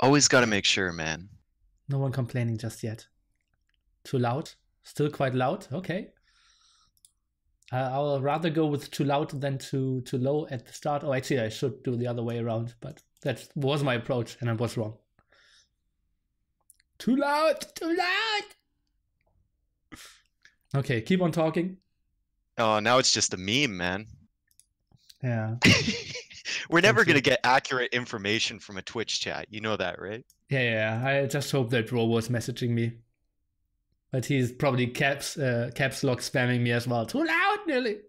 Always got to make sure, man. No one complaining just yet. Too loud? Still quite loud? Okay. I'll rather go with too loud than too low at the start. Oh, actually, I should do the other way around, but that was my approach, and I was wrong. Too loud! Too loud! Okay, keep on talking. Oh, now it's just a meme, man. Yeah. We're never going to get accurate information from a Twitch chat. You know that, right? Yeah. I just hope that Ro was messaging me. But he's probably caps lock spamming me as well. Too loud, nearly.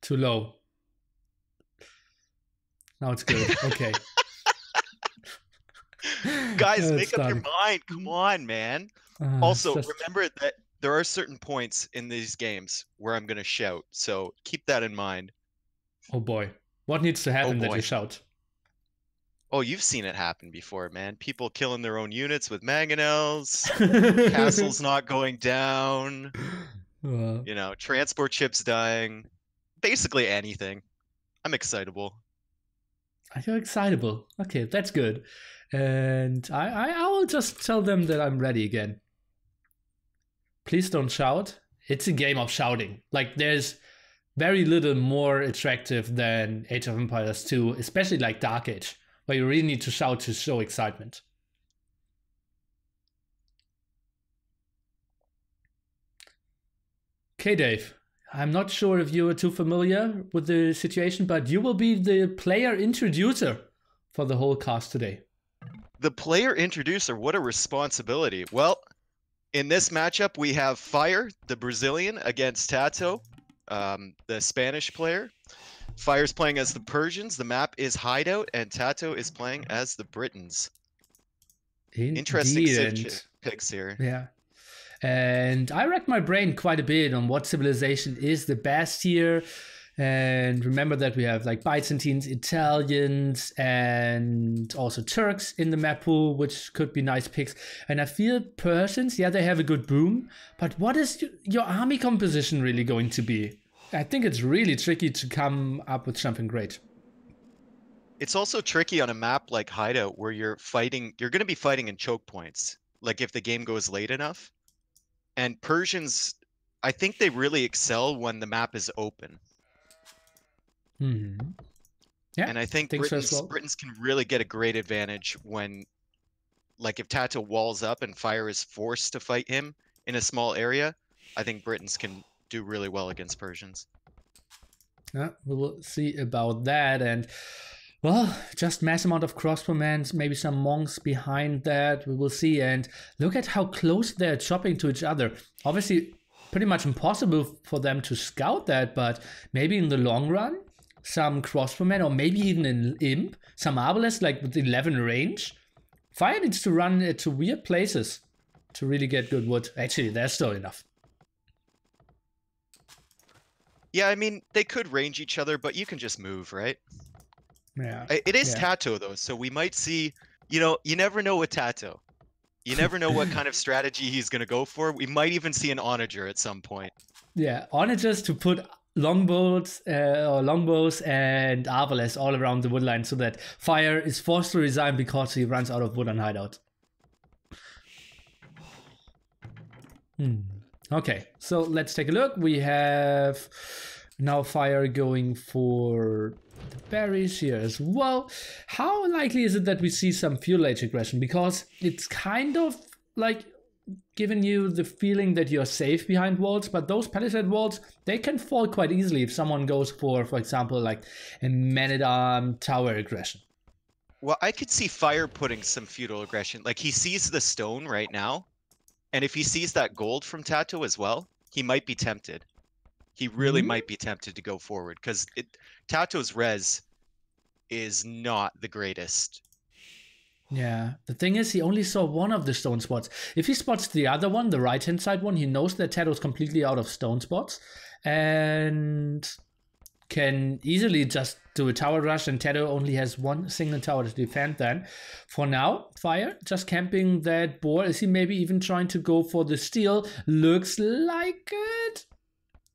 Too low. Now it's good. Okay. Guys, make up your mind. Come on, man. Also, remember that there are certain points in these games where I'm going to shout. So keep that in mind. Oh, boy. What needs to happen that you shout? Oh, you've seen it happen before, man. People killing their own units with mangonels, castles not going down, you know, transport ships dying, basically anything. I'm excitable. Are you excitable? Okay, that's good. And I will just tell them that I'm ready again. Please don't shout. It's a game of shouting. Like, there's very little more attractive than Age of Empires 2, especially like Dark Age, where you really need to shout to show excitement. Okay, Dave. I'm not sure if you are too familiar with the situation, but you will be the player introducer for the whole cast today. The player introducer, what a responsibility. Well, in this matchup, we have Fire, the Brazilian, against TaToH, the Spanish player. Fire's playing as the Persians. The map is Hideout, and TaToH is playing as the Britons. Interesting picks here. Yeah. And I racked my brain quite a bit on what civilization is the best here. And remember that we have like Byzantines, Italians, and also Turks in the map pool, which could be nice picks. And I feel Persians, yeah, they have a good boom. But what is your army composition really going to be? I think it's really tricky to come up with something great. It's also tricky on a map like Hideout where you're going to be fighting in choke points. Like if the game goes late enough. And Persians, I think they really excel when the map is open. Mm-hmm. Yeah, and I think Britons can really get a great advantage when, like if TaToH walls up and Fire is forced to fight him in a small area, I think Britons can do really well against Persians. Yeah, we will see about that. And well, just mass amount of crossbowmen, maybe some monks behind that, we will see. And look at how close they're chopping to each other. Obviously, pretty much impossible for them to scout that, but maybe in the long run, some crossbowmen, or maybe even an imp, some arbalists like with 11 range. Fire needs to run to weird places to really get good wood. Actually, there's still enough. Yeah, I mean, they could range each other, but you can just move, right? Yeah. It is TaToH, though, so we might see, you know, you never know with TaToH. You never know what kind of strategy he's going to go for. We might even see an onager at some point. Yeah, onagers to put longbows and arbalists all around the woodline so that Fire is forced to resign because he runs out of wood on Hideout. Okay, so let's take a look. We have now Fire going for the berries here as well. How likely is it that we see some feudal age aggression? Because it's kind of like giving you the feeling that you're safe behind walls, but those palisade walls, they can fall quite easily if someone goes for example, like a man-at-arm tower aggression. Well, I could see Fire putting some feudal aggression. Like, he sees the stone right now, and if he sees that gold from TaToH as well, he might be tempted. He really might be tempted to go forward, because TaToH's res is not the greatest. Yeah, the thing is, he only saw one of the stone spots. If he spots the other one, the right-hand side one, he knows that TaToH's completely out of stone spots and can easily just do a tower rush, and TaToH only has one single tower to defend then. For now, Fire just camping that boar. Is he maybe even trying to go for the steal? Looks like it.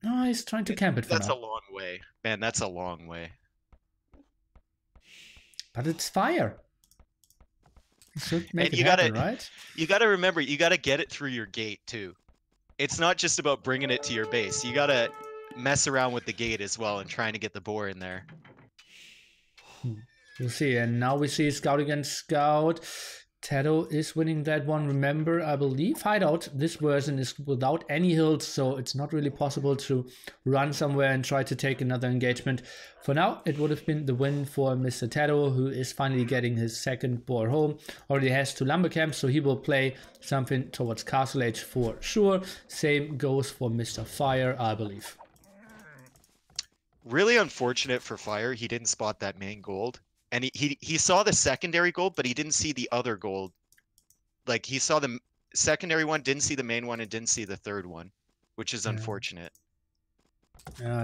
No, he's trying to camp it for now. That's a long way. Man, that's a long way. But it's fire. It should make And it happen, right? you gotta remember, you gotta get it through your gate too. It's not just about bringing it to your base. You gotta mess around with the gate as well and trying to get the boar in there. We'll see. And now we see Scout against Scout. TaToH is winning that one. Remember, I believe Hideout, this version is without any hills, so it's not really possible to run somewhere and try to take another engagement. For now, it would have been the win for Mr. TaToH, who is finally getting his second boar home. Already has 2 lumber camps, so he will play something towards Castle Age for sure. Same goes for Mr. Fire, I believe. Really unfortunate for Fire, he didn't spot that main gold. And he saw the secondary gold, but he didn't see the other gold. Like, he saw the secondary one, didn't see the main one, and didn't see the third one, which is unfortunate.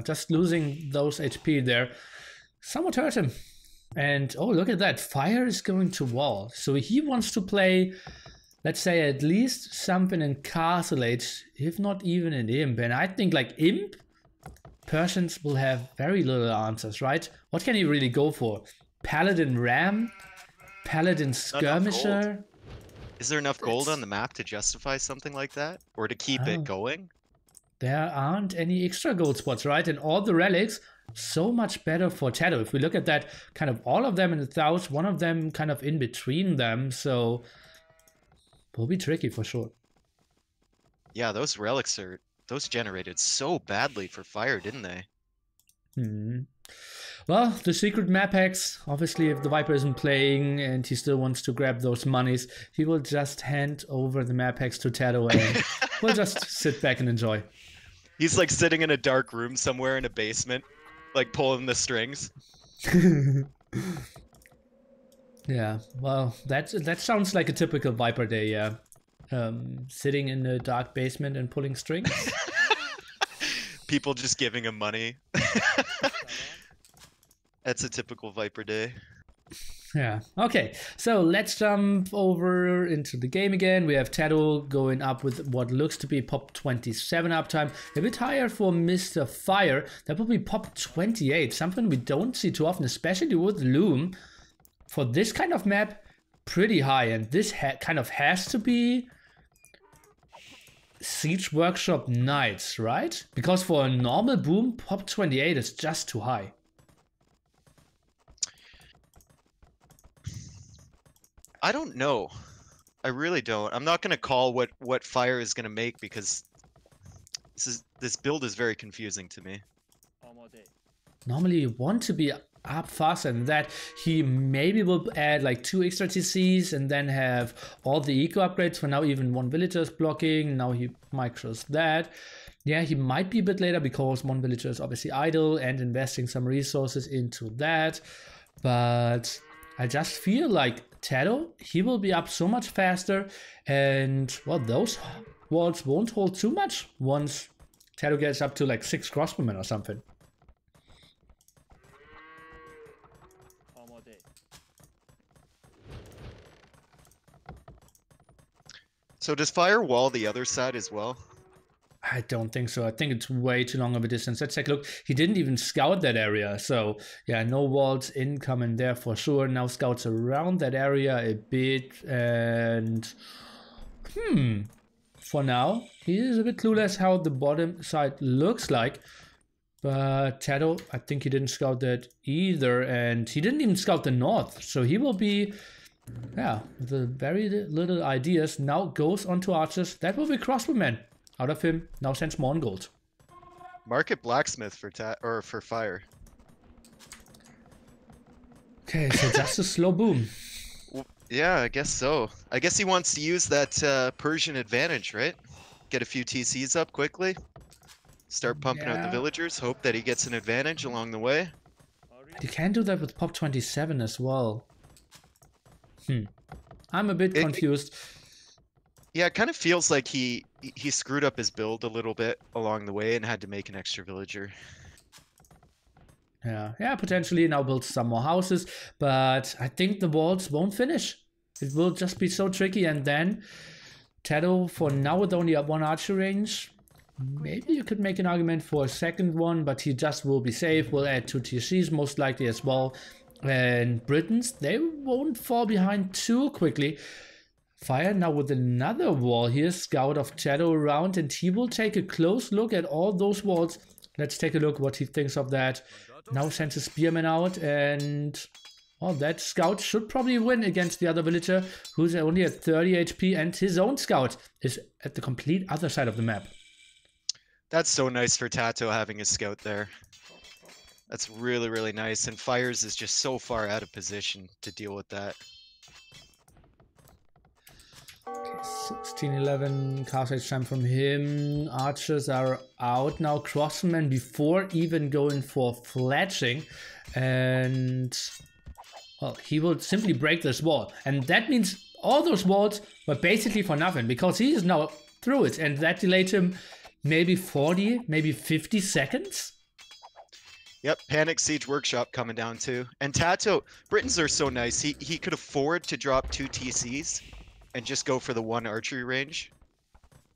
Just losing those HP there somewhat hurt him. And, oh, look at that. Fire is going to wall. So he wants to play, let's say, at least something in Castle Age, if not even in Imp. And I think, like, Imp, Persians will have very little answers, right? What can he really go for? Paladin Ram? Paladin Skirmisher? Is there enough gold on the map to justify something like that? Or to keep it going? There aren't any extra gold spots, right? And all the relics, so much better for TaToH. If we look at that, kind of all of them in the 1000s, one of them kind of in between them, so will be tricky for sure. Yeah, those relics those generated so badly for Fire, didn't they? Well, the secret map hacks, obviously if the Viper isn't playing and he still wants to grab those monies, he will just hand over the map hacks to TaToH and we'll just sit back and enjoy. He's like sitting in a dark room somewhere in a basement, like pulling the strings. Yeah, well, that sounds like a typical Viper day, yeah. Sitting in a dark basement and pulling strings. People just giving him money. That's a typical Viper day. Yeah, okay, so let's jump over into the game again. We have TaToH going up with what looks to be pop 27 uptime. A bit higher for Mr. Fire. That will be pop 28, something we don't see too often, especially with Loom. For this kind of map, pretty high, and this kind of has to be Siege Workshop Knights, right? Because for a normal boom, pop 28 is just too high. I don't know. I really don't. I'm not going to call what Fire is going to make because this build is very confusing to me. Normally you want to be up faster than that. He maybe will add like 2 extra TCs and then have all the eco upgrades. For now even 1 villager is blocking. Now he micros that. Yeah, he might be a bit later because 1 villager is obviously idle and investing some resources into that. But I just feel like TaToH, he will be up so much faster, and well, those walls won't hold too much once TaToH gets up to like 6 crossbowmen or something. So does Fire wall the other side as well? I don't think so. I think it's way too long of a distance. Let's take a look. He didn't even scout that area. So yeah, no walls incoming there for sure. Now scouts around that area a bit. And for now, he is a bit clueless how the bottom side looks like. But TaToH, I think he didn't scout that either. And he didn't even scout the north. So he will be, yeah, with very little ideas. Now goes on to archers. That will be crossbowmen. Out of him, now sends more on gold. Market blacksmith for for Fire. Okay, so just a slow boom. Well, yeah, I guess so. I guess he wants to use that Persian advantage, right? Get a few TCs up quickly. Start pumping out the villagers. Hope that he gets an advantage along the way. You can do that with pop 27 as well. I'm a bit confused. Yeah, it kind of feels like he screwed up his build a little bit along the way and had to make an extra villager. Yeah, potentially now build some more houses, but I think the walls won't finish. It will just be so tricky, and then TaToH for now with only 1 archer range. Maybe you could make an argument for a second one, but he just will be safe. Will add 2 TCs most likely as well. And Britons, they won't fall behind too quickly. Fire now with another wall here. Scout of TaToH around, and he will take a close look at all those walls. Let's take a look what he thinks of that. Now sends a spearman out, and well, that scout should probably win against the other villager, who's only at 30 HP, and his own scout is at the complete other side of the map. That's so nice for TaToH having a scout there. That's really, really nice. And Fires is just so far out of position to deal with that. 16-11, cast age time from him. Archers are out now. Crossmen before even going for fletching. And well, he will simply break this wall. And that means all those walls were basically for nothing, because he is now through it. And that delayed him maybe 40, maybe 50 seconds. Yep, Panic Siege Workshop coming down too. And TaToH, Britons are so nice. He could afford to drop 2 TCs and just go for the 1 archery range.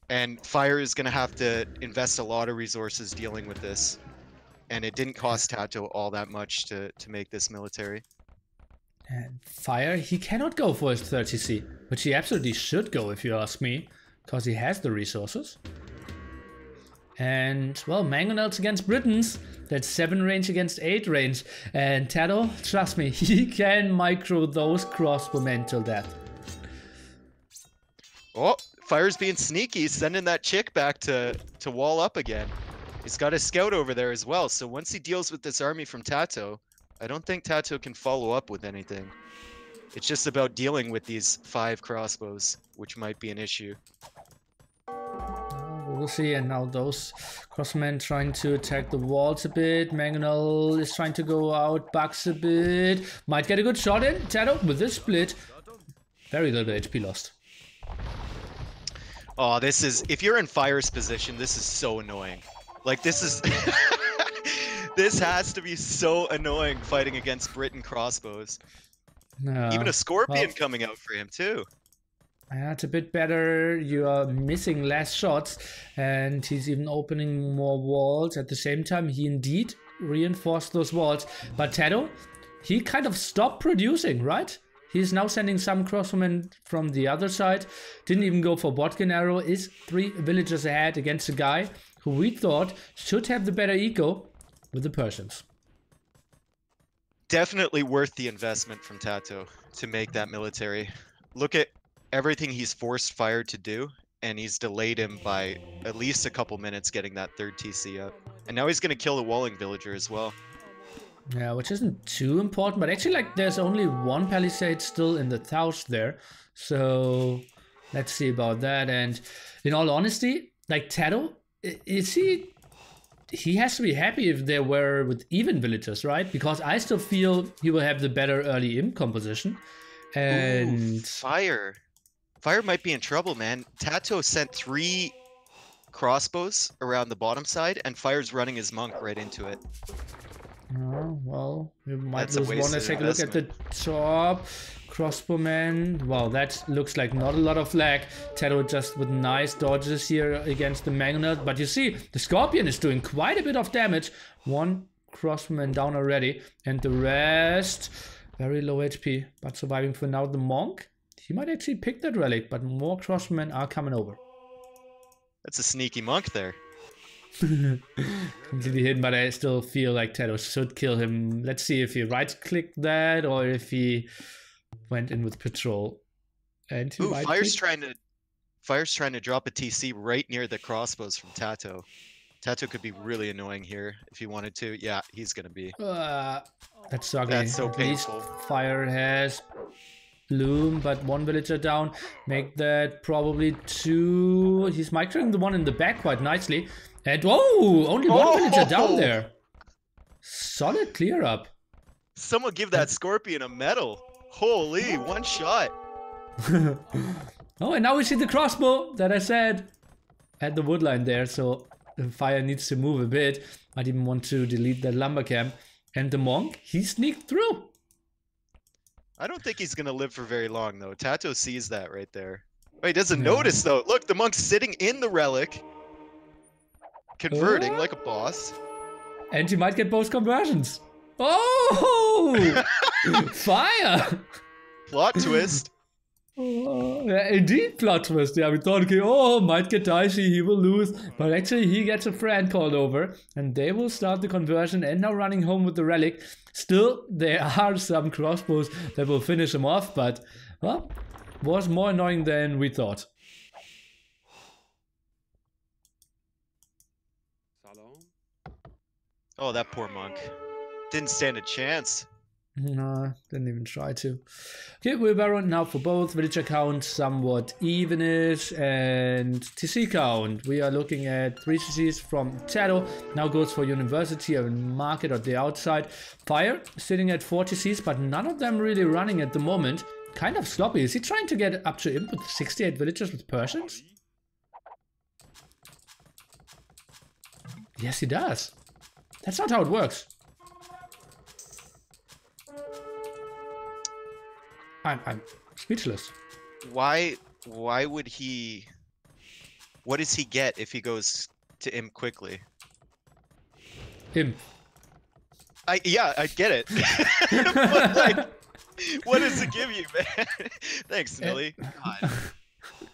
And Fire is going to have to invest a lot of resources dealing with this. And it didn't cost TaToH all that much to make this military. And Fire, he cannot go for his 3rd TC, which he absolutely should go if you ask me, because he has the resources. And, well, Mangonels against Britons. That's 7 range against 8 range. And TaToH, trust me, he can micro those crossbowmen till death. Oh, Fire's being sneaky, sending that chick back to wall up again. He's got a scout over there as well. So once he deals with this army from TaToH, I don't think TaToH can follow up with anything. It's just about dealing with these 5 crossbows, which might be an issue. We'll see, and now those crossmen trying to attack the walls a bit. Mangonel is trying to go out, bugs a bit. Might get a good shot in. TaToH with this split. Very little HP lost. Oh, this is, if you're in Fire's position, this is so annoying. Like, this is, this has to be so annoying fighting against Briton crossbows. No. Even a Scorpion coming out for him too. That's a bit better. You are missing less shots, and he's even opening more walls. At the same time, he indeed reinforced those walls. But TaToH, he kind of stopped producing, right? He's now sending some crossbowmen from the other side. Didn't even go for Botkin arrow. Is 3 villagers ahead against a guy who we thought should have the better eco with the Persians. Definitely worth the investment from TaToH to make that military. Look at everything he's forced Fire to do, and he's delayed him by at least a couple minutes getting that 3rd TC up. And now he's going to kill the Walling Villager as well. Yeah, which isn't too important, but actually, like, there's only 1 palisade still in the TaToH there. So let's see about that. And in all honesty, like, TaToH, is he has to be happy if they were with even villagers, right? Because I still feel he will have the better early imp composition. And Fire might be in trouble, man. TaToH sent 3 crossbows around the bottom side, and Fire's running his monk right into it. Oh, well, we might That's lose one. Let's take a look at the top. Crossbowman. Wow, that looks like not a lot of lag. TaToH just with nice dodges here against the Mangonel. But you see, the Scorpion is doing quite a bit of damage. 1 crossbowman down already. And the rest, very low HP, but surviving for now. The Monk, he might actually pick that relic, but more crossbowmen are coming over. That's a sneaky monk there. Completely hidden, but I still feel like TaToH should kill him. Let's see if he right-clicked that or if he went in with patrol. And he Fire's trying to drop a TC right near the crossbows from TaToH. TaToH could be really annoying here if he wanted to. Yeah, he's gonna be. That's ugly. That's so At painful. least Fire has Bloom, but 1 villager down. Make that probably 2. He's microing the one in the back quite nicely. And whoa, only 1 villager down there. Solid clear up. Someone give that Scorpion a medal. Holy, 1 shot. Oh, and now we see the crossbow that I said at the woodline there. So the Fire needs to move a bit. I didn't want to delete that lumber camp. And the Monk, he sneaked through. I don't think he's gonna live for very long though. TaToH sees that right there. Oh, he doesn't notice though. Look, the Monk's sitting in the relic, converting like a boss. And you might get both conversions. Oh! Fire! Plot twist. Yeah, indeed, plot twist. Yeah, we thought, okay, oh, might get dicey, he will lose. But actually, he gets a friend called over, and they will start the conversion and now running home with the relic. Still, there are some crossbows that will finish him off, but, well, was more annoying than we thought. Oh, that poor monk. Didn't stand a chance. No, didn't even try to. Okay, wheelbarrow now for both. Villager count somewhat evenish, and TC count. We are looking at 3 TCs from TaToH. Now goes for University and Market at the outside. Fire sitting at 4 TCs, but none of them really running at the moment. Kind of sloppy. Is he trying to get up to imp with 68 villagers with Persians? Yes, he does. That's not how it works. I'm speechless. Why would he... What does he get if he goes to imp quickly? Imp. Yeah, I get it. But like, what does it give you, man? Thanks, Millie. God.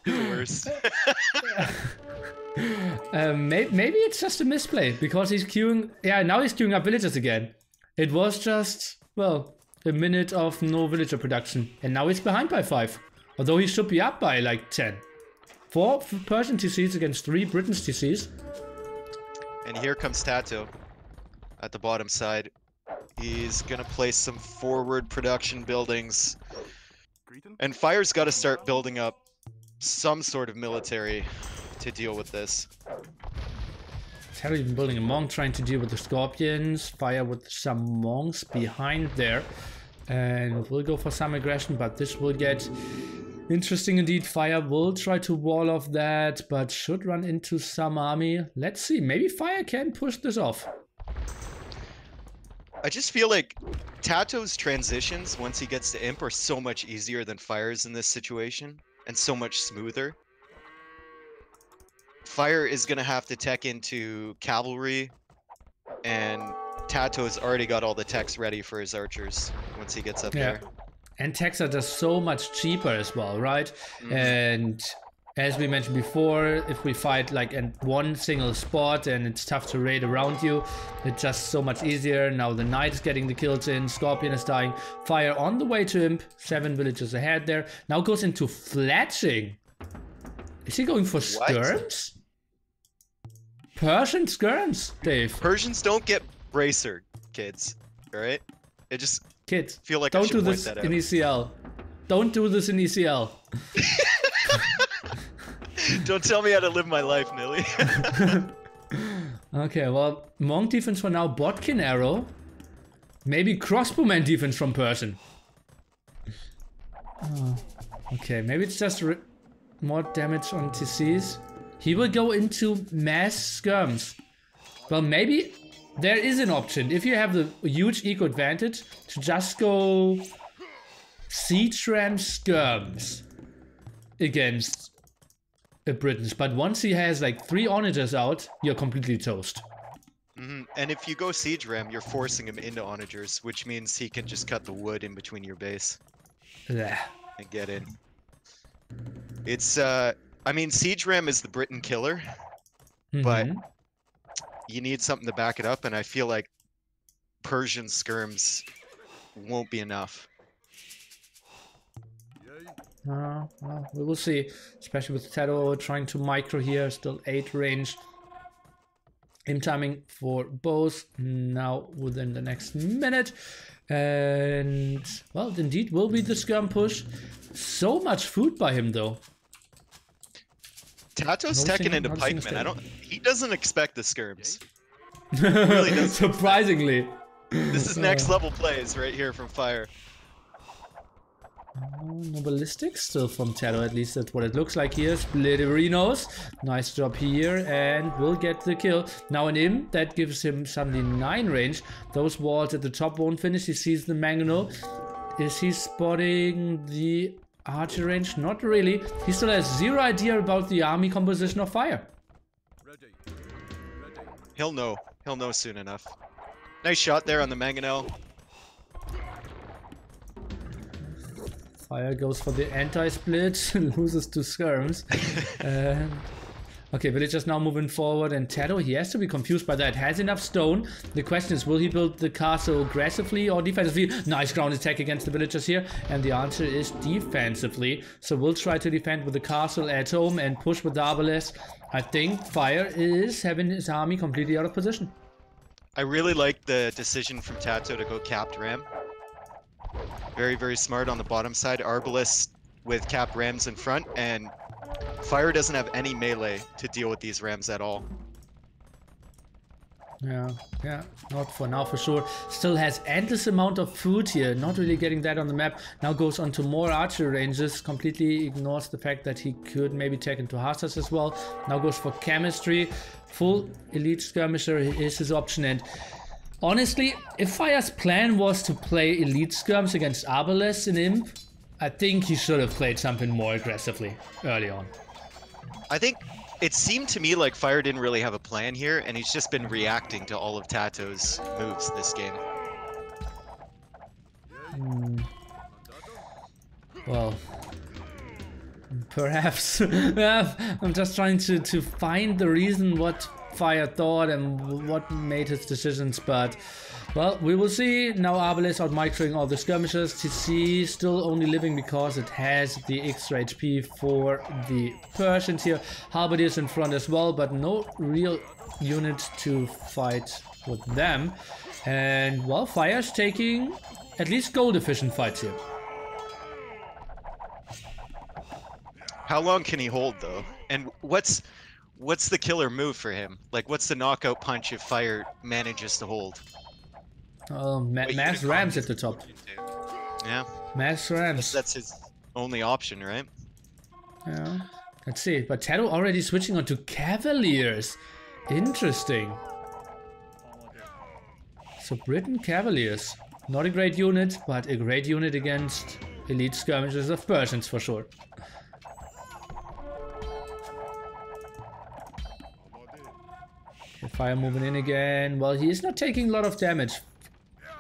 You're the worst. Maybe it's just a misplay because he's queuing. Yeah, now he's queuing up villagers again. It was just, well, a minute of no villager production, and now he's behind by 5. Although he should be up by like 10. 4 Persian TCs against 3 Britain's TCs. And here comes TaToH at the bottom side. He's gonna place some forward production buildings. And Fire's got to start building up some sort of military to deal with this. TaToH even building a monk, trying to deal with the scorpions. Fire with some monks behind there. And we'll go for some aggression, but this will get interesting indeed. Fire will try to wall off that, but should run into some army. Let's see, maybe Fire can push this off. I just feel like TaToH's transitions once he gets to imp are so much easier than Fire's in this situation, and so much smoother. Fire is gonna have to tech into cavalry, and TaToH's already got all the techs ready for his archers once he gets up there. And techs are just so much cheaper as well, right? And as we mentioned before, if we fight like in one single spot and it's tough to raid around you, it's just so much easier. Now the knight is getting the kills in, scorpion is dying. Fire on the way to imp, 7 villages ahead there. Now goes into fletching. Is he going for skirms? Persian skirms, Dave. Persians don't get bracer, kids. Alright? It just kids feel like don't do this in ECL. Don't do this in ECL. Don't tell me how to live my life, Millie. Okay, well, monk defense for now, Botkin arrow. Maybe crossbowman defense from Persian. Okay, maybe it's just more damage on TCs. He will go into mass skirms. Well, maybe there is an option. If you have the huge eco advantage, to just go siege ram skirms against Britons. But once he has like 3 onagers out, you're completely toast. And if you go siege ram, you're forcing him into onagers, which means he can just cut the wood in between your base. Yeah. And get in. It's I mean, siege ram is the Briton killer, but you need something to back it up, and I feel like Persian skirms won't be enough. Well, we will see, especially with TaToH trying to micro here, still 8 range. Aim timing for both now within the next minute. And, well, indeed will be the skirm push. So much food by him, though. TaToH's teching into pikemen. He doesn't expect the skirms. He really doesn't. Surprisingly. This is next level plays right here from Fire. No ballistics still from TaToH, at least that's what it looks like here. Splitterinos, nice job here, and will get the kill. Now an imp, that gives him suddenly 9 range. Those walls at the top won't finish, he sees the mangonel. Is he spotting the archer range? Not really. He still has 0 idea about the army composition of Fire. He'll know. He'll know soon enough. Nice shot there on the Mangonel. Fire goes for the anti-split, loses to skirms. Okay, villagers now moving forward, and TaToH, he has to be confused by that. Has enough stone. The question is, will he build the castle aggressively or defensively? Nice ground attack against the villagers here, and the answer is defensively. So we'll try to defend with the castle at home and push with the Arbalest. I think Fire is having his army completely out of position. I really like the decision from TaToH to go capped ram. Very, very smart on the bottom side. Arbalest with capped rams in front, and Fire doesn't have any melee to deal with these rams at all. Yeah, not for now for sure. Still has endless amount of food here, not really getting that on the map. Now goes on to more archery ranges, completely ignores the fact that he could maybe take into Hussars as well. Now goes for chemistry, full elite skirmisher is his option. And honestly, if Fire's plan was to play elite skirms against Arbalest in Imp, I think he should have played something more aggressively early on. I think it seemed to me like Fire didn't really have a plan here, and he's just been reacting to all of TaToH's moves this game. Well, perhaps. I'm just trying to find the reason what Fire thought and what made his decisions, but well, we will see. Now Arbalest out microing all the skirmishers. TC still only living because it has the extra HP for the Persians here. Halberdiers in front as well, but no real unit to fight with them. And well, Fire's taking at least gold efficient fights here. How long can he hold though? And what's the killer move for him? Like, what's the knockout punch if Fire manages to hold? Mass rams at the top. Yeah. Mass rams. That's his only option, right? Yeah. Let's see. But TaToH already switching on to Cavaliers. Interesting. So Britain Cavaliers. Not a great unit, but a great unit against elite skirmishers of Persians for sure. Fire moving in again. Well, he is not taking a lot of damage.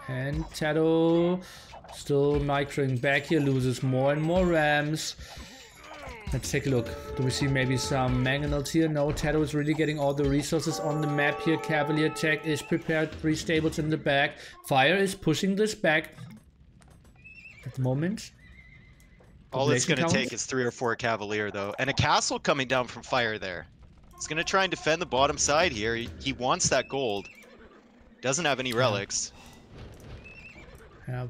And TaToH still microing back here, loses more and more rams. Let's take a look. Do we see maybe some mangonels here? No, TaToH is really getting all the resources on the map here. Cavalier tech is prepared, 3 stables in the back. Fire is pushing this back at the moment. All it's going to take is 3 or 4 Cavalier though, and a castle coming down from Fire there. He's going to try and defend the bottom side here. He wants that gold. Doesn't have any relics.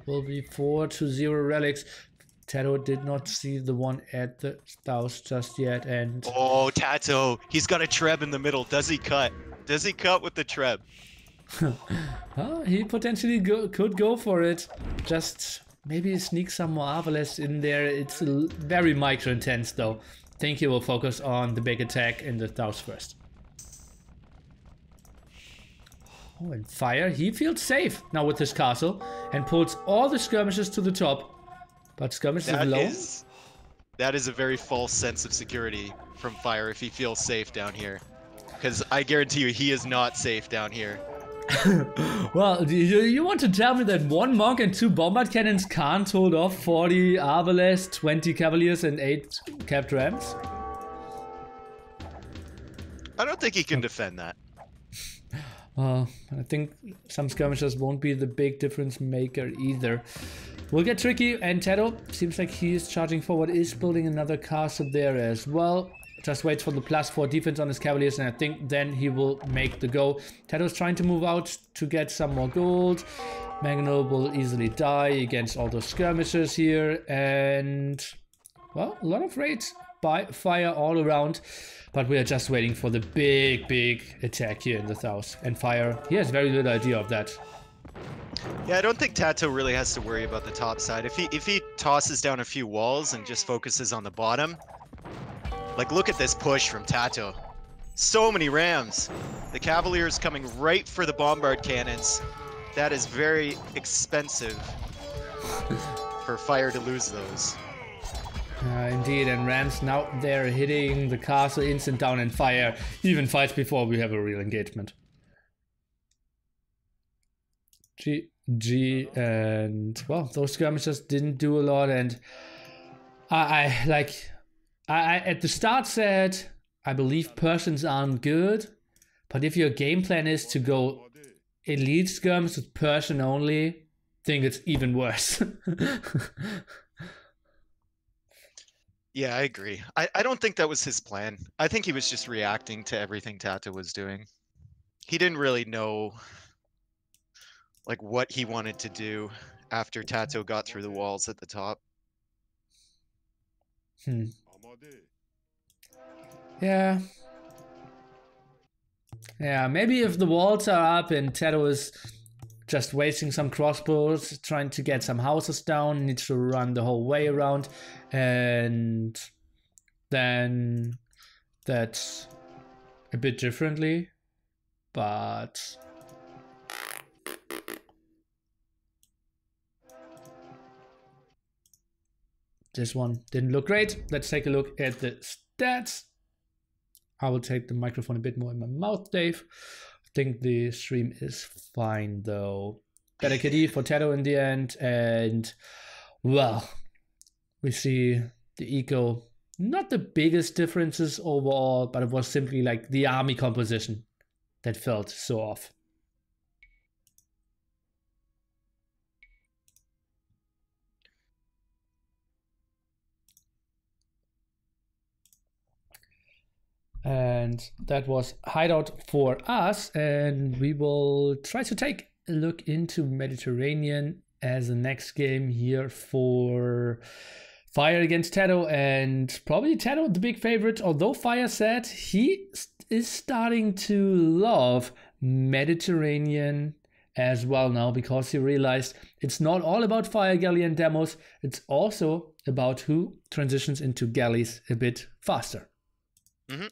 Will be 4-0 relics. TaToH did not see the one at the house just yet, and oh, TaToH, he's got a treb in the middle. Does he cut? Does he cut with the treb? He potentially could go for it. Just maybe sneak some more Arbalest in there. It's very micro intense though. I think he will focus on the big attack in the house first. Oh, and Fire, he feels safe now with his castle and pulls all the skirmishers to the top. But skirmishers alone? That is a very false sense of security from Fire if he feels safe down here. Because I guarantee you he is not safe down here. Well, you want to tell me that 1 monk and 2 bombard cannons can't hold off 40 Arbalest, 20 Cavaliers and 8 capped rams? I don't think he can defend that. Well, I think some skirmishers won't be the big difference maker either. Will get tricky, and TaToH seems like he is charging forward, is building another castle there as well. Just waits for the +4 defense on his Cavaliers, and I think then he will make the go. TaToH is trying to move out to get some more gold. Mangonel will easily die against all those skirmishers here, and well, a lot of raids by Fire all around. But we are just waiting for the big attack here in the south. And Fire, he has very little idea of that. Yeah, I don't think TaToH really has to worry about the top side. If he tosses down a few walls and just focuses on the bottom, like look at this push from TaToH. So many rams. The Cavaliers coming right for the bombard cannons. That is very expensive for Fire to lose those. Indeed, and rams now they're hitting the castle, instant down, and Fire even fights before we have a real engagement. GG, and well, those skirmishes didn't do a lot, and I at the start said I believe Persians aren't good, but if your game plan is to go elite skirms with Persian only, I think it's even worse. Yeah, I agree. I don't think that was his plan. I think he was just reacting to everything TaToH was doing. He didn't really know like what he wanted to do after TaToH got through the walls at the top. Yeah. Yeah, maybe if the walls are up and TaToH is just wasting some crossbows, trying to get some houses down, needs to run the whole way around, and then that's a bit differently, but this one didn't look great. Let's take a look at the stats. I will take the microphone a bit more in my mouth, Dave. I think the stream is fine though. Better KD for TaToH in the end, and well, we see the eco, not the biggest differences overall, but it was simply like the army composition that felt so off. And that was hideout for us, and we will try to take a look into Mediterranean as the next game here for Fire against TaToH, and probably TaToH the big favorite, although Fire said he is starting to love Mediterranean as well now, because he realized it's not all about Fire Galley and demos, it's also about who transitions into galleys a bit faster. Mm-hmm.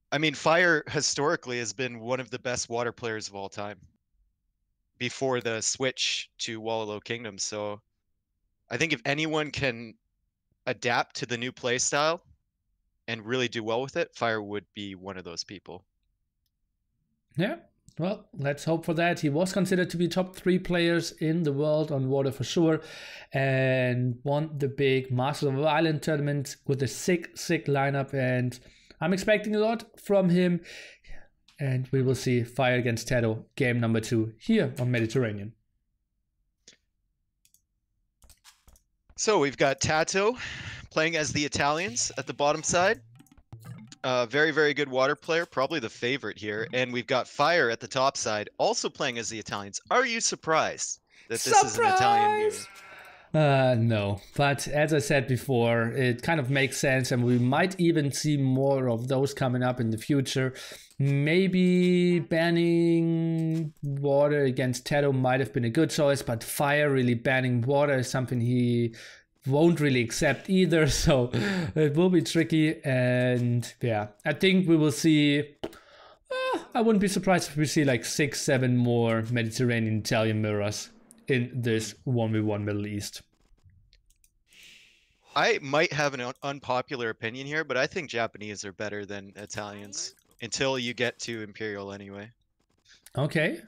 I mean, Fire historically has been one of the best water players of all time before the switch to Wallow Kingdom. So I think if anyone can adapt to the new playstyle and really do well with it, Fire would be one of those people. Yeah, well, let's hope for that. He was considered to be top 3 players in the world on water for sure, and won the big Masters of Island tournament with a sick lineup, and I'm expecting a lot from him, and we will see Fire against TaToH game number 2 here on Mediterranean. So we've got TaToH playing as the Italians at the bottom side. Very, very good water player, probably the favorite here. And we've got Fire at the top side, also playing as the Italians. Are you surprised that this is an Italian game? No, but as I said before, it kind of makes sense, and we might even see more of those coming up in the future. Maybe banning water against TaToH might have been a good choice, but Fire really banning water is something he won't really accept either, so it will be tricky. And yeah, I think we will see, I wouldn't be surprised if we see like 6-7 more Mediterranean Italian mirrors in this 1v1 Middle East. I might have an unpopular opinion here, but I think Japanese are better than Italians until you get to Imperial anyway. Okay.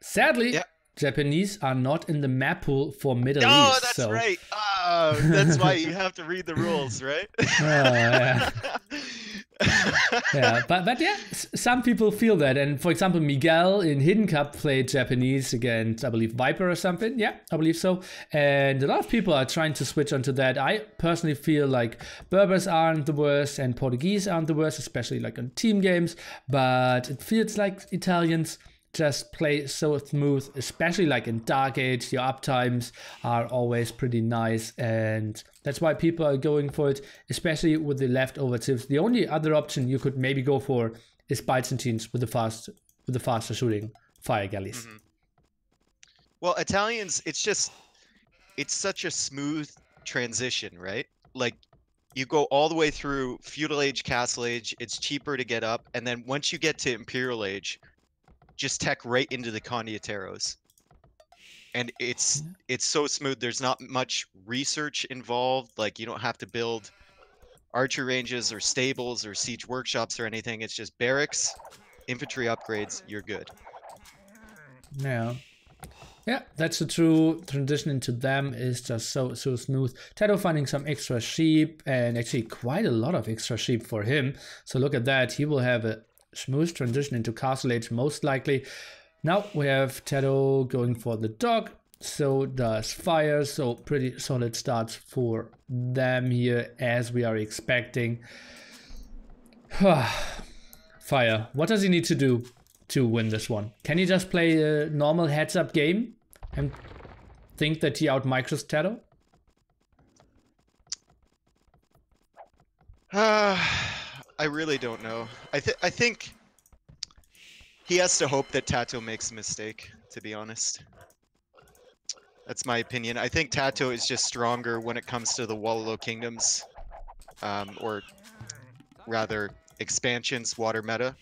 Sadly, yeah. Japanese are not in the map pool for Middle East. Oh, that's right. That's why you have to read the rules, right? Yeah. Yeah, but yeah, some people feel that. And for example, Miguel in Hidden Cup played Japanese against, I believe, Viper or something. Yeah, I believe so. And a lot of people are trying to switch onto that. I personally feel like Berbers aren't the worst and Portuguese aren't the worst, especially like on team games. But it feels like Italians just play so smooth, especially like in Dark Age. Your uptimes are always pretty nice, and that's why people are going for it, especially with the leftover tips. The only other option you could maybe go for is Byzantines with the faster shooting fire galleys. Mm-hmm. Well, Italians, it's such a smooth transition, right? Like you go all the way through Feudal Age, Castle Age, it's cheaper to get up, and then once you get to Imperial Age, just tech right into the condotieros, and it's so smooth. There's not much research involved. Like you don't have to build archer ranges or stables or siege workshops or anything. It's just barracks, infantry upgrades. You're good. Yeah. Yeah, that's the true transition into them is just so smooth. TaToH finding some extra sheep, and actually quite a lot of extra sheep for him. So look at that. He will have a smooth transition into Castle Age most likely. Now we have TaToH going for the dog. So does Fire. So pretty solid starts for them here as we are expecting. Fire. What does he need to do to win this one? Can he just play a normal heads-up game and think that he out-micros TaToH? I really don't know. I think he has to hope that TaToH makes a mistake, to be honest. That's my opinion. I think TaToH is just stronger when it comes to the Wallow Kingdoms, or rather expansions, water meta.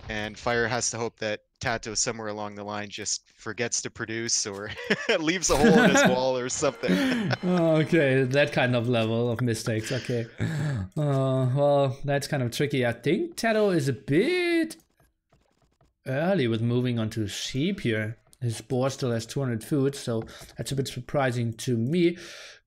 And Fire has to hope that TaToH somewhere along the line just forgets to produce or leaves a hole in his wall or something. Okay, that kind of level of mistakes. Okay. Well, that's kind of tricky. I think TaToH is a bit early with moving on to sheep here. His boar still has 200 food, so that's a bit surprising to me.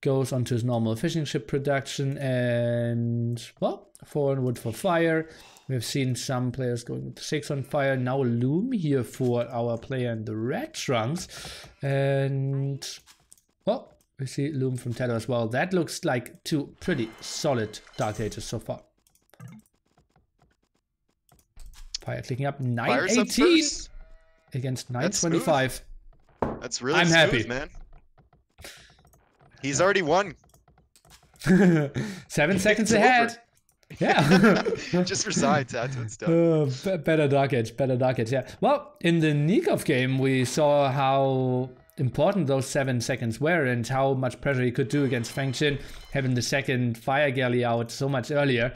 Goes onto his normal fishing ship production, and well, 4 on wood for Fire. We've seen some players going with 6 on Fire. Now Loom here for our player in the red trunks, and well, we see Loom from TaToH as well. That looks like 2 pretty solid Dark Ages so far. Fire clicking up 918 against 925. That's really I'm smooth, happy, man. He's already won. 7 seconds ahead. Yeah. Just resign, TaToH. It's done. Better Dark Age, yeah. Well, in the Nikov game, we saw how important those 7 seconds were and how much pressure he could do against Feng Chin, having the second Fire Galley out so much earlier.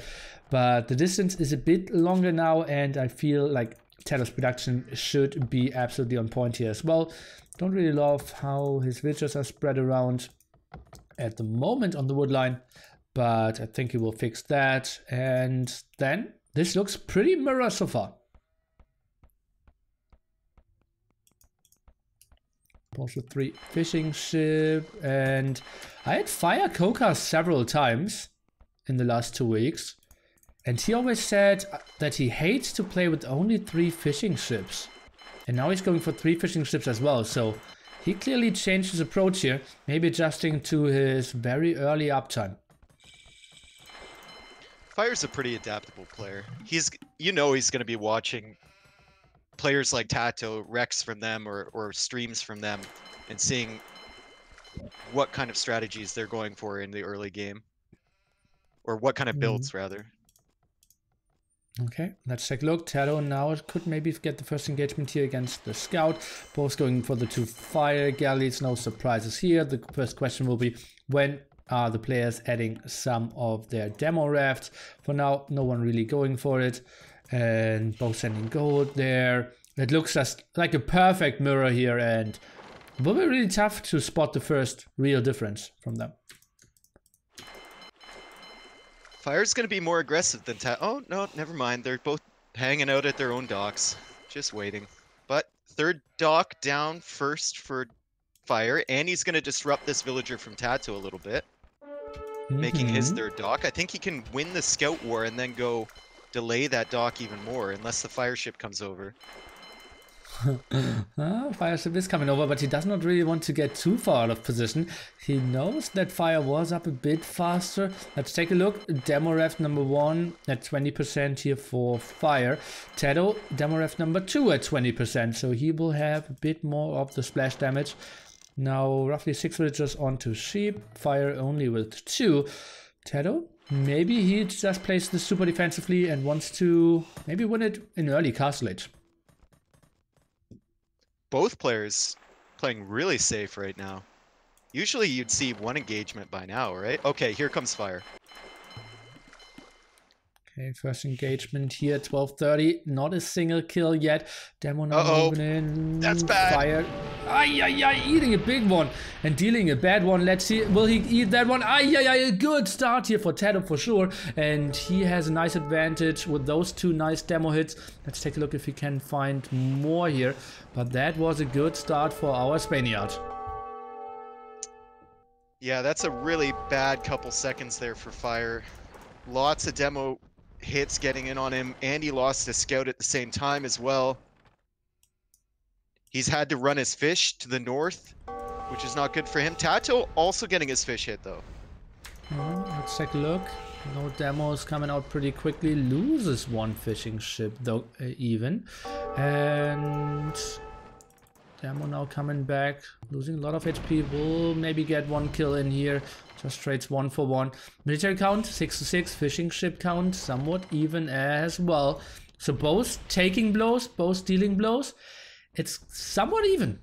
But the distance is a bit longer now, and I feel like TaToH's production should be absolutely on point here as well. Don't really love how his villagers are spread around at the moment on the wood line, but I think he will fix that. And then this looks pretty mirror so far. Also 3 fishing ship, and I had Fire Coca several times in the last 2 weeks. And he always said that he hates to play with only 3 fishing ships. And now he's going for 3 fishing ships as well. So he clearly changed his approach here. Maybe adjusting to his very early uptime. Fire's a pretty adaptable player. He's going to be watching players like TaToH, Rex from them, or streams from them, and seeing what kind of strategies they're going for in the early game. Or what kind of builds, rather. Okay, let's take a look. TaToH now could maybe get the first engagement here against the Scout. Both going for the 2 Fire Galleys. No surprises here. The first question will be, when are the players adding some of their demo rafts? For now, no one really going for it. And both sending gold there. It looks just like a perfect mirror here, and it will be really tough to spot the first real difference from them. Fire's going to be more aggressive than TaToH. Oh, no, never mind. They're both hanging out at their own docks. Just waiting. But 3rd dock down first for Fire, and he's going to disrupt this villager from TaToH a little bit. Making his 3rd dock. I think he can win the Scout War and then go delay that dock even more, unless the Fire ship comes over. Fire ship is coming over, but he does not really want to get too far out of position. He knows that Fire was up a bit faster. Let's take a look. Demo ref number 1 at 20% here for Fire. TaToH, demo ref number 2 at 20%, so he will have a bit more of the splash damage. Now roughly 6 villagers onto sheep. Fire only with 2. TaToH, maybe he just plays this super defensively and wants to maybe win it in early Castle Age. Both players playing really safe right now. Usually you'd see 1 engagement by now, right? Okay, here comes Fire. Okay, first engagement here, 12:30. Not a single kill yet. Demo now moving in. That's bad. Fire. Ay, eating a big one and dealing a bad one. Let's see. Will he eat that one? Ay, a good start here for TaToH for sure. And he has a nice advantage with those two nice demo hits. Let's take a look if he can find more here. But that was a good start for our Spaniard. Yeah, that's a really bad couple seconds there for Fire. Lots of demo hits getting in on him, and he lost a scout at the same time as well. He's had to run his fish to the north, which is not good for him. TaToH also getting his fish hit though. Let's take a look. No demos coming out pretty quickly. Loses one fishing ship though, even. And demo now coming back, losing a lot of HP. Will maybe get one kill in here. Just trades 1 for 1. Military count 6 to 6. Fishing ship count somewhat even as well. So both taking blows, both dealing blows. It's somewhat even.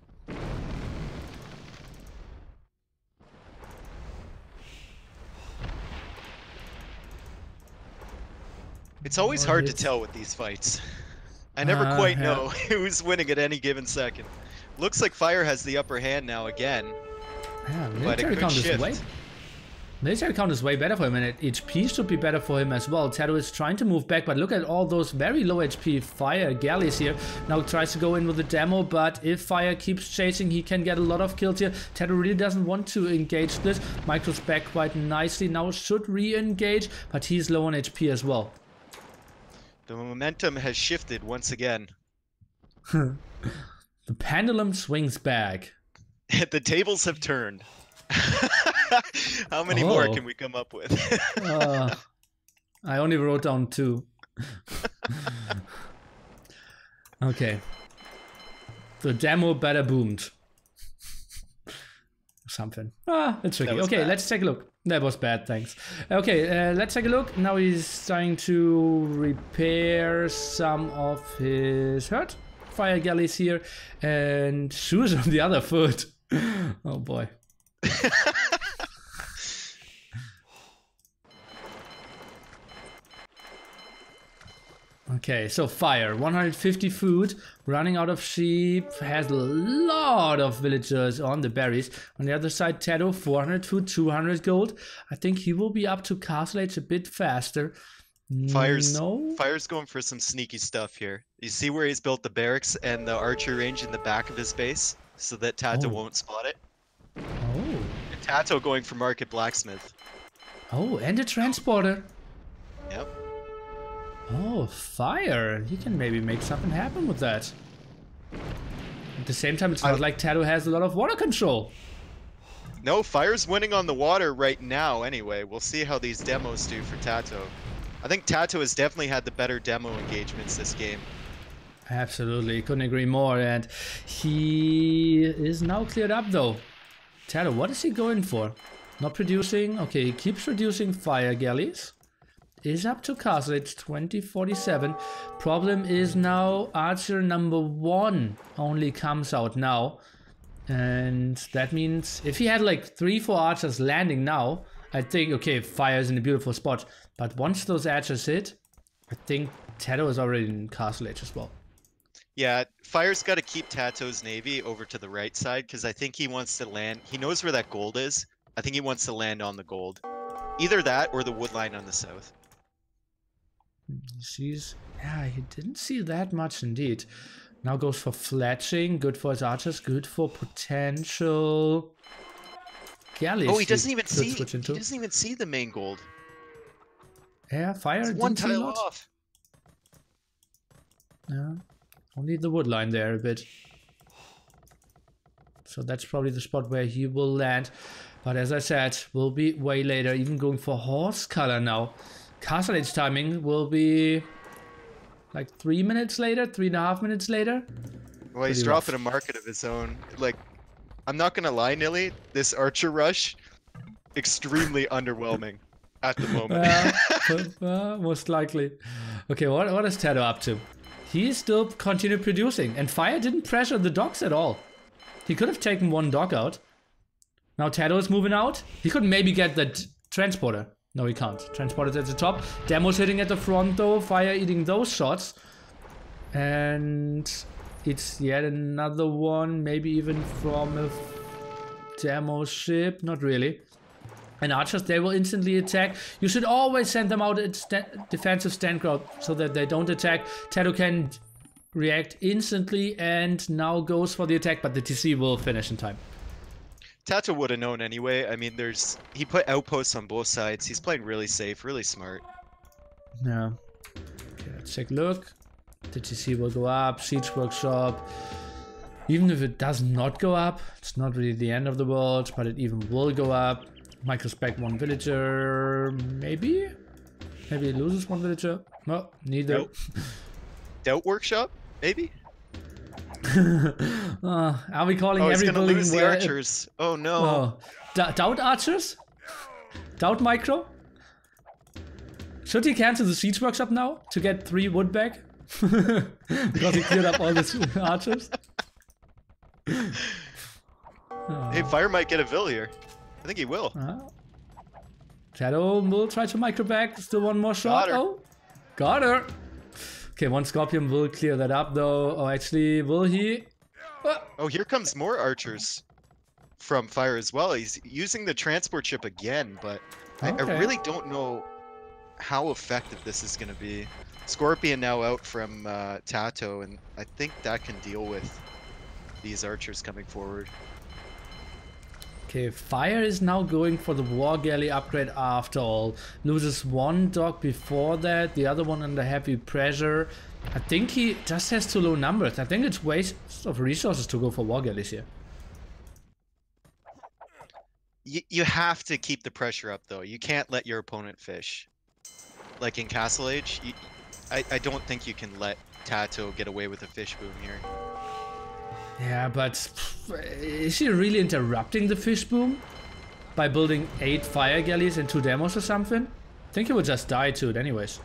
It's always hard to tell with these fights. I never quite know who's winning at any given second. Looks like Fire has the upper hand now again. Yeah, but it could shift. Military count is way better for him, and HP should be better for him as well. TaToH is trying to move back, but look at all those very low HP Fire galleys here. Now tries to go in with the demo, but if Fire keeps chasing, he can get a lot of kills here. TaToH really doesn't want to engage this. Micro's back quite nicely. Now should re-engage, but he's low on HP as well. The momentum has shifted once again. The pendulum swings back. The tables have turned. How many more can we come up with? I only wrote down 2. Okay. The demo better boomed. Something. It's tricky. Okay, bad. Let's take a look. That was bad, thanks. Okay, let's take a look. Now he's trying to repair some of his hurt. Fire galleys here and shoes on the other foot. Oh boy. Okay, so Fire, 150 food, running out of sheep, has a lot of villagers on the berries. On the other side, TaToH, 400 food, 200 gold. I think he will be up to Castle Age a bit faster. Fire's going for some sneaky stuff here. You see where he's built the barracks and the archery range in the back of his base, so that TaToH won't spot it. Oh. And TaToH going for Market Blacksmith. Oh, and a transporter. Yep. Oh, Fire. He can maybe make something happen with that. At the same time, it's not like TaToH has a lot of water control. No, Fire's winning on the water right now anyway. We'll see how these demos do for TaToH. I think TaToH has definitely had the better demo engagements this game. Absolutely, couldn't agree more. And he is now cleared up though. TaToH, what is he going for? Not producing. Okay, he keeps producing Fire galleys. Is up to Castle Age 2047. Problem is now Archer number 1 only comes out now. And that means if he had like 3-4 archers landing now, I think, okay, Fire's in a beautiful spot. But once those archers hit, I think TaToH is already in Castle Age as well. Yeah, Fire's got to keep TaToH's navy over to the right side because I think he wants to land. He knows where that gold is. I think he wants to land on the gold. Either that or the wood line on the south. Yeah, he didn't see that much indeed. Now goes for fletching, good for his archers, good for potential galleys. Oh, he doesn't even see. He doesn't even see the main gold. Yeah, Fire. It's one tile off. Yeah, only the wood line there a bit. So that's probably the spot where he will land. But as I said, will be way later. Even going for horse color now. Castle Age timing will be like 3 minutes later, 3.5 minutes later. Well, he's dropping a market of his own. Like, I'm not gonna lie, Nilly, this archer rush, extremely underwhelming at the moment. Most likely. Okay, what is TaToH up to? He still continued producing, and Fire didn't pressure the docks at all. He could have taken one dock out. Now TaToH is moving out. He could maybe get that transporter. No, he can't. Transported at the top. Demo's hitting at the front though. Fire eating those shots. And it's yet another one. Maybe even from a demo ship. Not really. And archers, they will instantly attack. You should always send them out at defensive stand ground so that they don't attack. TaToH can react instantly and now goes for the attack, but the TC will finish in time. TaToH would have known anyway. I mean, he put outposts on both sides. He's playing really safe, really smart. Yeah. Okay, let's take a look. The TC will go up. Siege Workshop. Even if it does not go up, it's not really the end of the world, but it even will go up. Microspec one villager, maybe? Maybe it loses one villager? No, neither. Nope. Doubt Workshop, maybe? Are we calling every building building lose the archers? Oh no. Oh. Doubt archers? Doubt micro? Should he cancel the siege workshop now to get 3 wood back? Because he cleared up all the archers? Hey, Fire might get a Vill here. I think he will. TaToH will try to micro back. Still one more shot. Oh, got her. Okay, one Scorpion will clear that up though. Oh, actually, will he? Oh, here comes more archers from Fire as well. He's using the transport ship again, but I really don't know how effective this is going to be. Scorpion now out from TaToH, and I think that can deal with these archers coming forward. Okay, Fire is now going for the War Galley upgrade after all. Loses one dock before that, the other one under heavy pressure. I think he just has too low numbers. I think it's waste of resources to go for War Galleys here. You have to keep the pressure up though. You can't let your opponent fish. Like in Castle Age, I don't think you can let TaToH get away with a fish boom here. Yeah, but is he really interrupting the fish boom by building 8 fire galleys and 2 demos or something? I think he would just die to it anyways.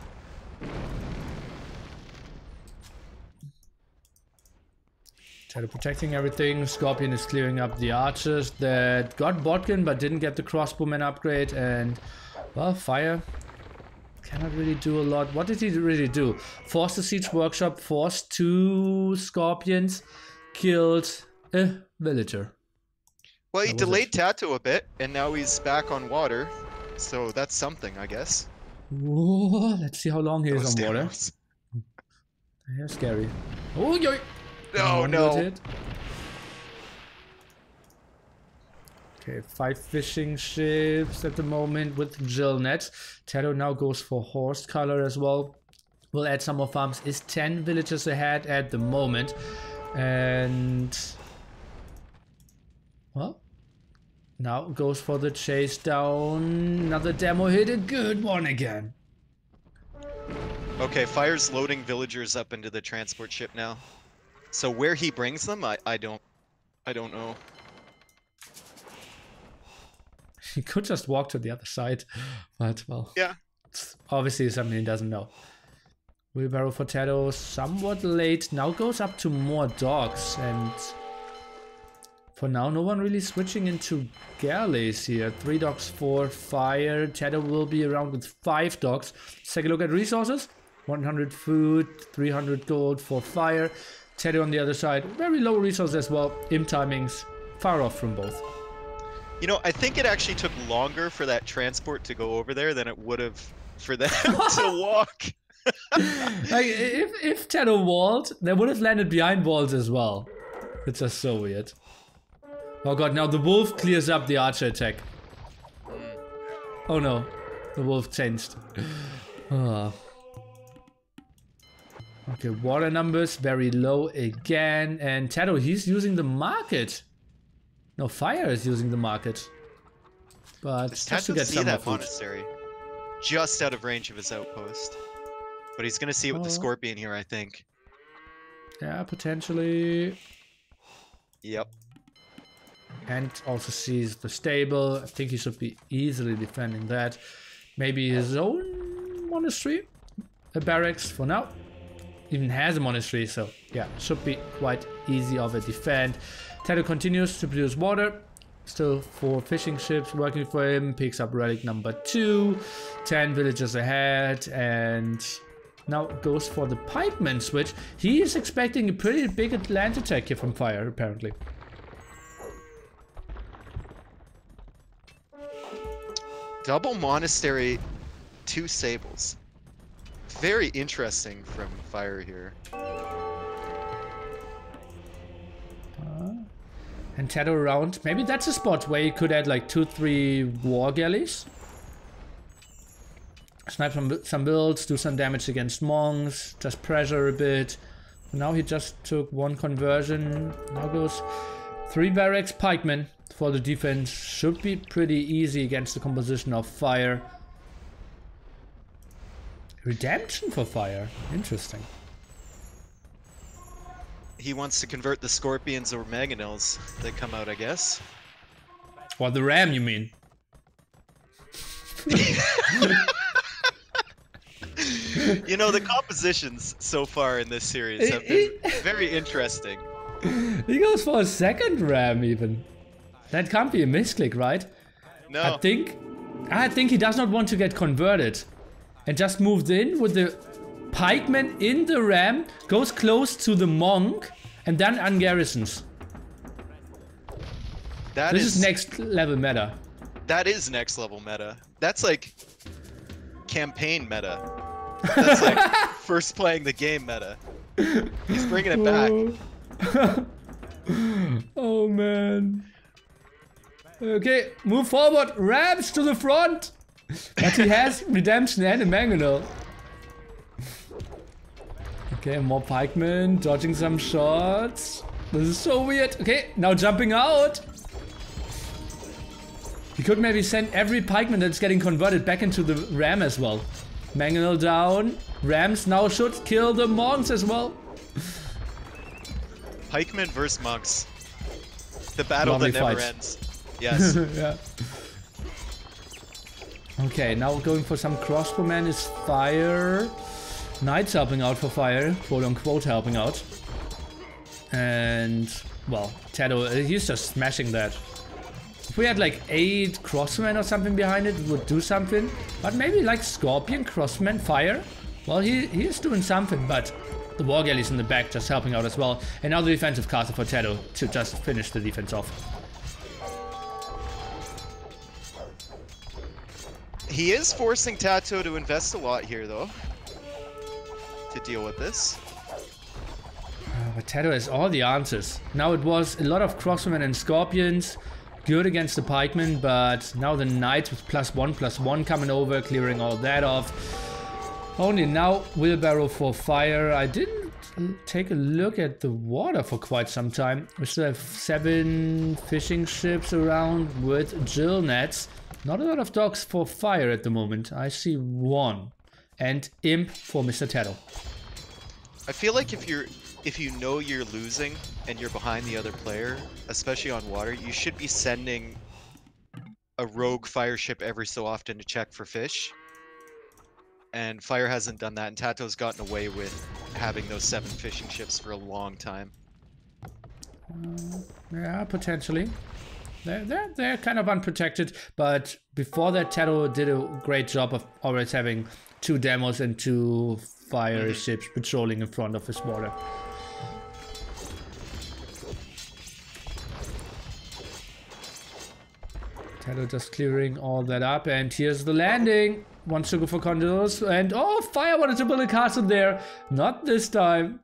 TaToH protecting everything. Scorpion is clearing up the archers that got Botkin but didn't get the crossbowman upgrade. And, well, Fire cannot really do a lot. What did he really do? Forced the siege workshop, forced 2 Scorpions. Killed a villager. Well, he delayed TaToH a bit, and now he's back on water. So that's something, I guess. Whoa, let's see how long he is on water. Yeah, scary. Oh, yo! No. Okay, 5 fishing ships at the moment with drill nets. TaToH now goes for horse color as well. We'll add some more farms. Is 10 villagers ahead at the moment. And well, now goes for the chase down. Another demo hit, a good one again. Okay, Fire's loading villagers up into the transport ship now. So where he brings them, I don't know. He could just walk to the other side, but well, yeah, it's obviously something he doesn't know. Wheelbarrow for TaToH, somewhat late. Now goes up to more docks, and for now, no one really switching into galleys here. 3 docks for Fire. TaToH will be around with 5 docks. Let's take a look at resources. 100 food, 300 gold for Fire. TaToH on the other side, very low resources as well. Imp timings, far off from both. You know, I think it actually took longer for that transport to go over there than it would have for them to walk. Like, if TaToH walled, they would have landed behind walls as well. It's just so weird. Oh god, now the wolf clears up the archer attack. Oh no, the wolf changed. Oh. Okay, water numbers very low again, and TaToH, he's using the market. No, Fire is using the market. But just to get some more food. Monastery just out of range of his outpost. But he's gonna see it with the Scorpion here, I think. Yeah, potentially. Yep. And also sees the stable. I think he should be easily defending that. Maybe his own monastery? A barracks for now. Even has a monastery, so yeah, should be quite easy of a defend. TaToH continues to produce water. Still 4 fishing ships working for him. Picks up relic number 2. 10 villagers ahead. And now goes for the pikeman switch. He is expecting a pretty big land attack here from Fire, apparently. Double monastery, 2 sables. Very interesting from Fire here. And TaToH around. Maybe that's a spot where you could add like 2-3 war galleys. Snipe some builds, do some damage against monks, just pressure a bit. Now he just took 1 conversion. Now goes 3 barracks pikemen for the defense. Should be pretty easy against the composition of Fire. Redemption for Fire. Interesting. He wants to convert the scorpions or mangonels that come out, I guess. Or the ram, you mean? You know, the compositions so far in this series have been very interesting. He goes for a second ram even. That can't be a misclick, right? No. I think he does not want to get converted. And just moved in with the pikeman in the ram, goes close to the monk, and then ungarrisons. This is next level meta. That is next level meta. That's like campaign meta. That's like first playing the game meta. He's bringing it back. Oh man. Okay, move forward. Rams to the front. But he has redemption and a mangonel. Okay, more pikemen, dodging some shots. This is so weird. Okay, now jumping out. He could maybe send every pikeman that's getting converted back into the ram as well. Mangonel down. Rams now should kill the monks as well. Pikemen versus monks. The battle that never ends. Yes. Yeah. Okay, now going for some crossbowmen is Fire. Knights helping out for Fire, quote unquote helping out. And, well, TaToH, he's just smashing that. If we had like 8 crossmen or something behind it, it would do something. But maybe like Scorpion, crossman, Fire. Well, he is doing something, but the war galleys in the back just helping out as well. And now the defensive castle for TaToH to just finish the defense off. He is forcing TaToH to invest a lot here, though, to deal with this. But TaToH has all the answers. Now it was a lot of crossmen and scorpions, good against the pikemen, but now the knights with +1/+1 coming over, clearing all that off. Only now wheelbarrow for Fire. I didn't take a look at the water for quite some time. We still have 7 fishing ships around with drill nets. Not a lot of docks for Fire at the moment. I see 1. And imp for Mr. TaToH. I feel like if you know you're losing and you're behind the other player, especially on water, you should be sending a rogue Fire ship every so often to check for fish. And Fire hasn't done that, and TaToH's gotten away with having those 7 fishing ships for a long time. Yeah, potentially. They're kind of unprotected, but before that TaToH did a great job of always having 2 demos and 2 Fire ships patrolling in front of his water. TaToH just clearing all that up, and here's the landing. Wants to go for condos, and oh, Fire wanted to build a castle there. Not this time.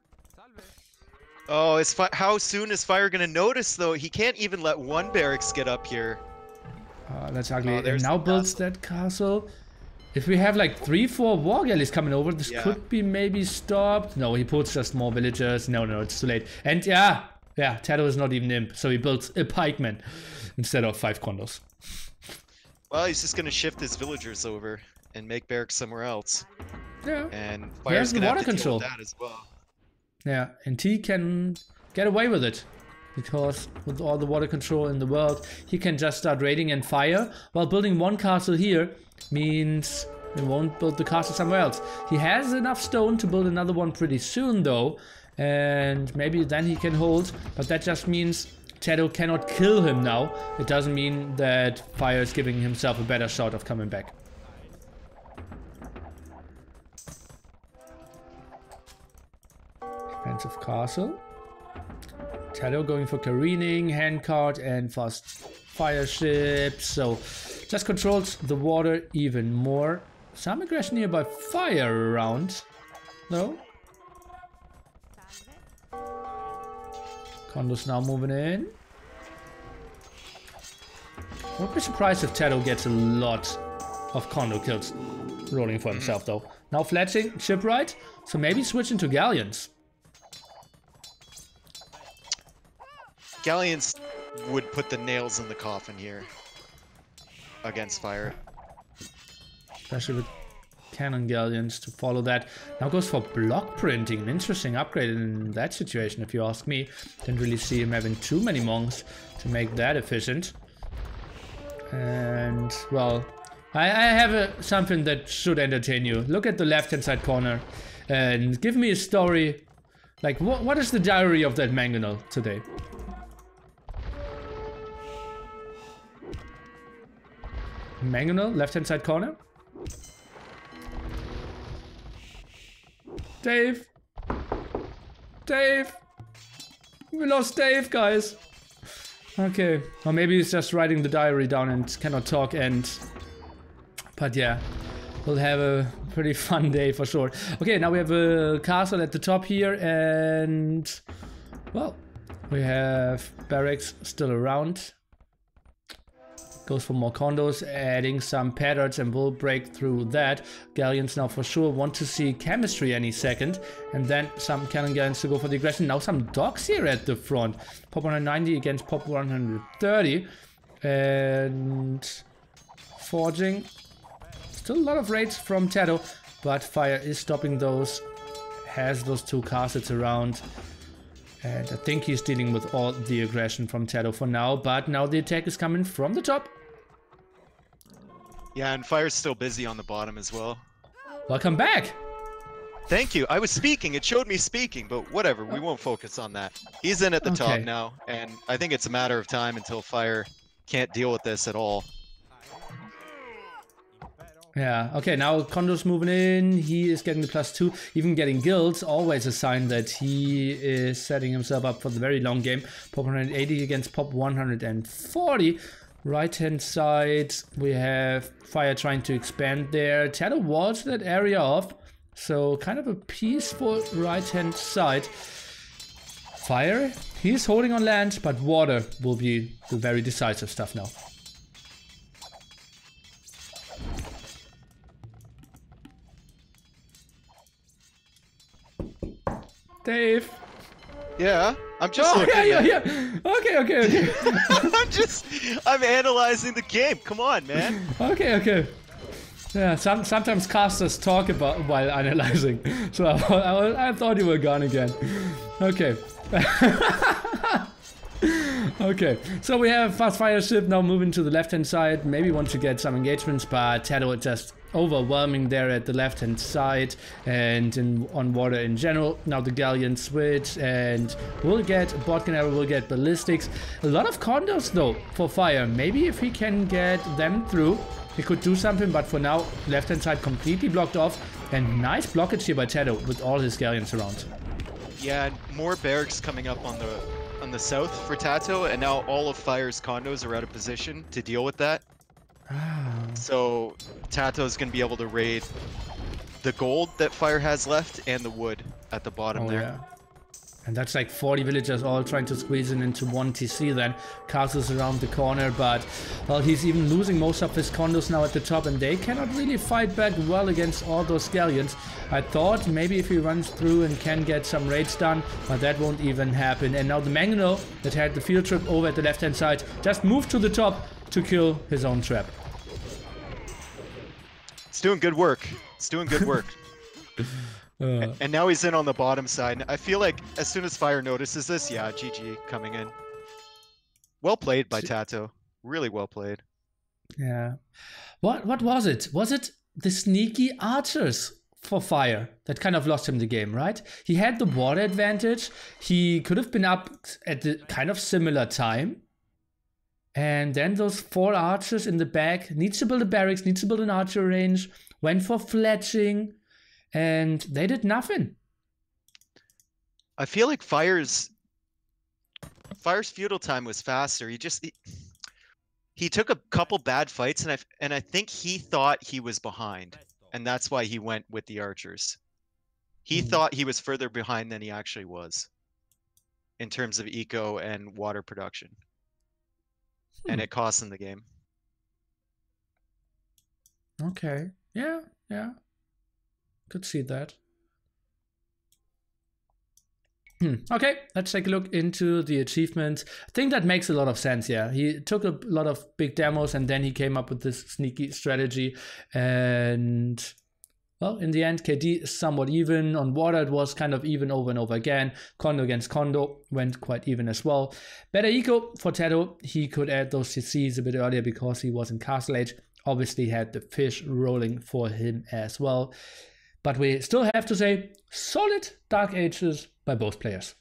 Oh, how soon is Fire gonna notice though? He can't even let 1 barracks get up here. That's ugly. And now builds that castle. If we have like 3-4 war galleys coming over, this could be maybe stopped. No, he puts just more villagers. No, it's too late. And yeah, TaToH is not even imp, so he builds a pikeman instead of 5 condos. Well, he's just gonna shift his villagers over and make barracks somewhere else. Yeah. And Fire's gonna have to deal with that as well. Yeah, and he can get away with it. Because with all the water control in the world, he can just start raiding and Fire. While building 1 castle here means he won't build the castle somewhere else. He has enough stone to build another one pretty soon though. And maybe then he can hold. But that just means TaToH cannot kill him now, it doesn't mean that Fire is giving himself a better shot of coming back. Expensive castle. TaToH going for careening, handcart, and fast fire ship. So just controls the water even more. Some aggression here by Fire around, though. Kondo's now moving in. Won't be surprised if TaToH gets a lot of Kondo kills rolling for himself, though. Now fletching shipwright, so maybe switching to galleons. Galleons would put the nails in the coffin here against Fire. Especially with cannon galleons to follow that. Now goes for block printing. An interesting upgrade in that situation, if you ask me. Didn't really see him having too many monks to make that efficient. And, well, I have something that should entertain you. Look at the left-hand side corner and give me a story. Like, what is the diary of that mangonel today? Mangonel, left-hand side corner. Dave! Dave! We lost Dave, guys! Okay, or maybe he's just writing the diary down and cannot talk but yeah, we'll have a pretty fun day for sure. Okay, now we have a castle at the top here and, well, we have barracks still around. Goes for more condos, adding some patterns and will break through that. Galleons now for sure want to see chemistry any second. And then some cannon galleons to go for the aggression. Now some docks here at the front. Pop 190 against Pop 130. And forging. Still a lot of raids from TaToH, but Fire is stopping those. Has those two castles around. And I think he's dealing with all the aggression from TaToH for now. But now the attack is coming from the top. Yeah, and Fire's still busy on the bottom as well. Welcome back! Thank you. I was speaking. It showed me speaking, but whatever. We won't focus on that. He's in at the top now, and I think it's a matter of time until Fire can't deal with this at all. Yeah, okay, now Kondo's moving in. He is getting the +2. Even getting guilds, always a sign that he is setting himself up for the very long game. Pop 180 against Pop 140. Right-hand side, we have Fire trying to expand there. TaToH walls that area off. So kind of a peaceful right-hand side. Fire, he's holding on land, but water will be the very decisive stuff now. Dave. Yeah, I'm just looking. Yeah. Okay. I'm analyzing the game. Come on, man. Okay. Yeah, sometimes casters talk about while analyzing. So I thought you were gone again. Okay. Okay, so we have fast fire ship now moving to the left hand side. Maybe want to get some engagements, but TaToH just overwhelming there at the left hand side and on water in general. Now the galleon switch and we'll get bot canal, we'll get ballistics. A lot of condos though for Fire. Maybe if he can get them through, he could do something, but for now left hand side completely blocked off and nice blockage here by TaToH with all his galleons around. Yeah, and more barracks coming up on the south for TaToH, and now all of Fire's condos are out of position to deal with that. So TaToH is going to be able to raid the gold that Fire has left and the wood at the bottom there. Yeah. And that's like 40 villagers all trying to squeeze in into one TC then. Castles around the corner, but well, he's even losing most of his condos now at the top and they cannot really fight back well against all those galleons. I thought maybe if he runs through and can get some raids done, but that won't even happen. And now the Mangonel that had the field trip over at the left hand side just moved to the top to kill his own trap. It's doing good work. It's doing good work. And now he's in on the bottom side. I feel like as soon as Fire notices this, yeah, GG coming in. Well played by TaToH. Really well played. Yeah. What was it? Was it the sneaky archers for Fire that kind of lost him the game, right? He had the water advantage. He could have been up at the kind of similar time. And then those 4 archers in the back, needs to build a barracks, needs to build an archer range, went for fletching, and they did nothing. I feel like Fire's feudal time was faster. He took a couple bad fights, and I think he thought he was behind, and that's why he went with the archers. He thought he was further behind than he actually was in terms of eco and water production. And it cost him the game. Okay. Yeah. Could see that. Okay, let's take a look into the achievements. I think that makes a lot of sense, yeah. He took a lot of big demos and then he came up with this sneaky strategy. And, well, in the end, KD is somewhat even. On water, it was kind of even over and over again. Kondo against Kondo went quite even as well. Better eco for TaToH. He could add those CCs a bit earlier because he was in Castle Age. Obviously had the fish rolling for him as well. But we still have to say solid Dark Ages by both players.